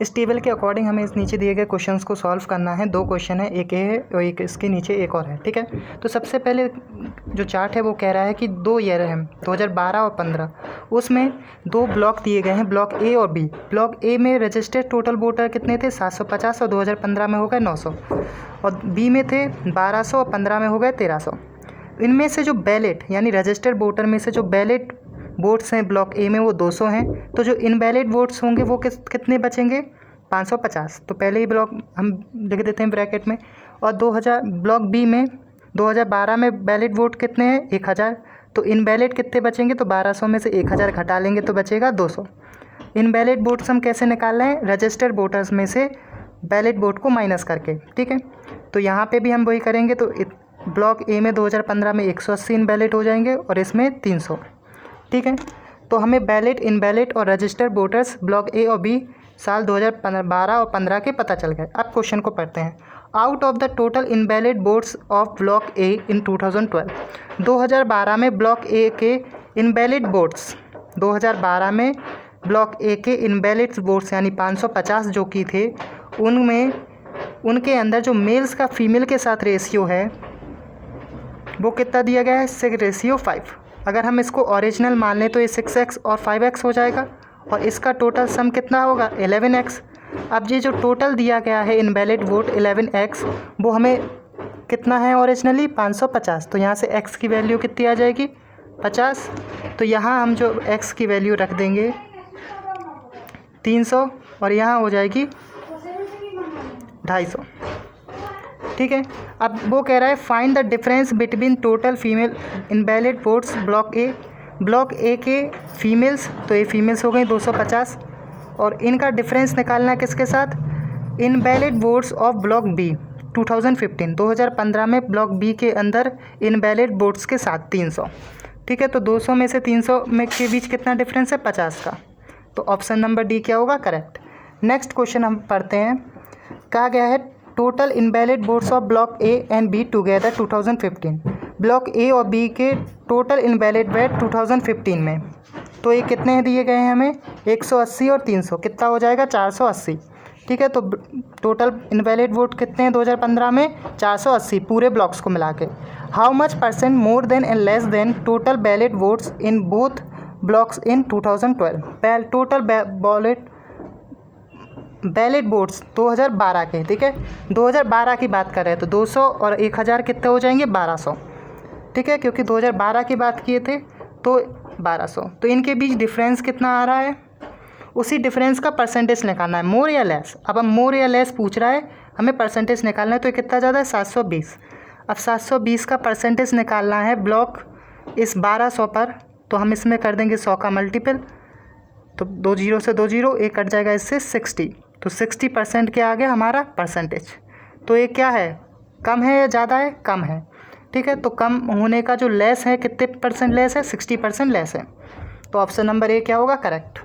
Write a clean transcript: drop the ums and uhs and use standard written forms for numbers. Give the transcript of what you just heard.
इस टेबल के अकॉर्डिंग हमें इस नीचे दिए गए क्वेश्चंस को सॉल्व करना है। 2 क्वेश्चन है, एक ये है और एक इसके नीचे एक और है, ठीक है। तो सबसे पहले जो चार्ट है वो कह रहा है कि 2 ईयर है 2012 और 15, उसमें 2 ब्लॉक दिए गए हैं, ब्लॉक ए और बी। ब्लॉक ए में रजिस्टर्ड टोटल वोटर कितने थे 750 और 2015 में हो गए 900, और बी में थे 1200 और 15 में हो गए 1300। इनमें से जो बैलेट यानी रजिस्टर्ड वोटर में से जो बैलेट वोट्स हैं ब्लॉक ए में वो 200 हैं, तो जो इनवैलिड वोट्स होंगे वो कितने बचेंगे 550। तो पहले ही ब्लॉक हम लिख देते हैं ब्रैकेट में। और 2000 ब्लॉक बी में 2012 में वैलिड वोट कितने हैं 1000, तो इनवैलिड कितने बचेंगे, तो 1200 में से 1000 घटा लेंगे तो बचेगा 200। इनवैलिड वोट्स हम कैसे निकाल रहे हैं, रजिस्टर्ड वोटर्स में से वैलिड वोट को माइनस करके, ठीक है। तो यहाँ पे भी हम वही करेंगे। तो ब्लॉक ए में 2015 में 180 इनवैलिड हो जाएंगे और इसमें 300, ठीक है। तो हमें वैलिड, इनवैलिड और रजिस्टर्ड वोटर्स ब्लॉक ए और बी साल 2012 और 15 के पता चल गए। अब क्वेश्चन को पढ़ते हैं। Out of the total invalid votes of block A in 2012, 2012 में ब्लॉक ए के इनवैलिड वोट्स, 2012 में ब्लॉक ए के इनवैलिड वोट्स यानी 550 जो कि थे, उनमें उनके अंदर जो मेल्स का फीमेल के साथ रेशियो है वो कितना दिया गया है 6:5। अगर हम इसको ओरिजिनल मान लें तो ये 6x और 5x हो जाएगा, और इसका टोटल सम कितना होगा 11x। अब ये जो टोटल दिया गया है इनवैलिड वोट 11x, वो हमें कितना है ओरिजिनली 550, तो यहाँ से x की वैल्यू कितनी आ जाएगी 50। तो यहाँ हम जो x की वैल्यू रख देंगे 300 और यहाँ हो जाएगी 250, ठीक है। अब वो कह रहा है find the difference between total female invalid votes block A. Block ए के फीमेल्स, तो ये फीमेल्स हो गई 250, और इनका डिफरेंस निकालना है किसके साथ, invalid votes of block B 2015, 2015 में ब्लॉक बी के अंदर इनवैलिड वोट्स के साथ 300, ठीक है। तो 200 में से 300 में के बीच कितना डिफरेंस है 50 का, तो ऑप्शन नंबर डी क्या होगा करेक्ट। नेक्स्ट क्वेश्चन हम पढ़ते हैं। कहा गया है total invalid votes of block A and be together 2015, block ए और बी के टोटल इनवैलिड वोट 2015 में, तो ये कितने दिए गए हैं हमें 180 और 300, कितना हो जाएगा 480, ठीक है। तो टोटल इनवैलिड वोट कितने हैं 2015 में 480 पूरे ब्लॉक्स को मिला के। How much percent more than and less than total valid votes in both blocks in 2012, total valid votes 2012 के, ठीक है। 2012 की बात कर रहे हैं तो 200 और 1000 कितने हो जाएंगे 1200, ठीक है, क्योंकि 2012 की बात किए थे तो 1200। तो इनके बीच डिफरेंस कितना आ रहा है, उसी डिफरेंस का परसेंटेज निकालना है, मोर या लेस। अब हम मोर या लेस पूछ रहा है, हमें परसेंटेज निकालना है, तो ये कितना ज़्यादा है 720। अब 720 का परसेंटेज निकालना है ब्लॉक इस 1200 पर, तो हम इसमें कर देंगे 100 का मल्टीपल, तो 2 0 से 2 0 एक कट जाएगा इससे 60, तो 60% के आगे हमारा परसेंटेज। तो ये क्या है कम है या ज़्यादा है, कम है, ठीक है। तो कम होने का जो लेस है कितने % लेस है 60% लेस है, तो ऑप्शन नंबर ए क्या होगा करेक्ट।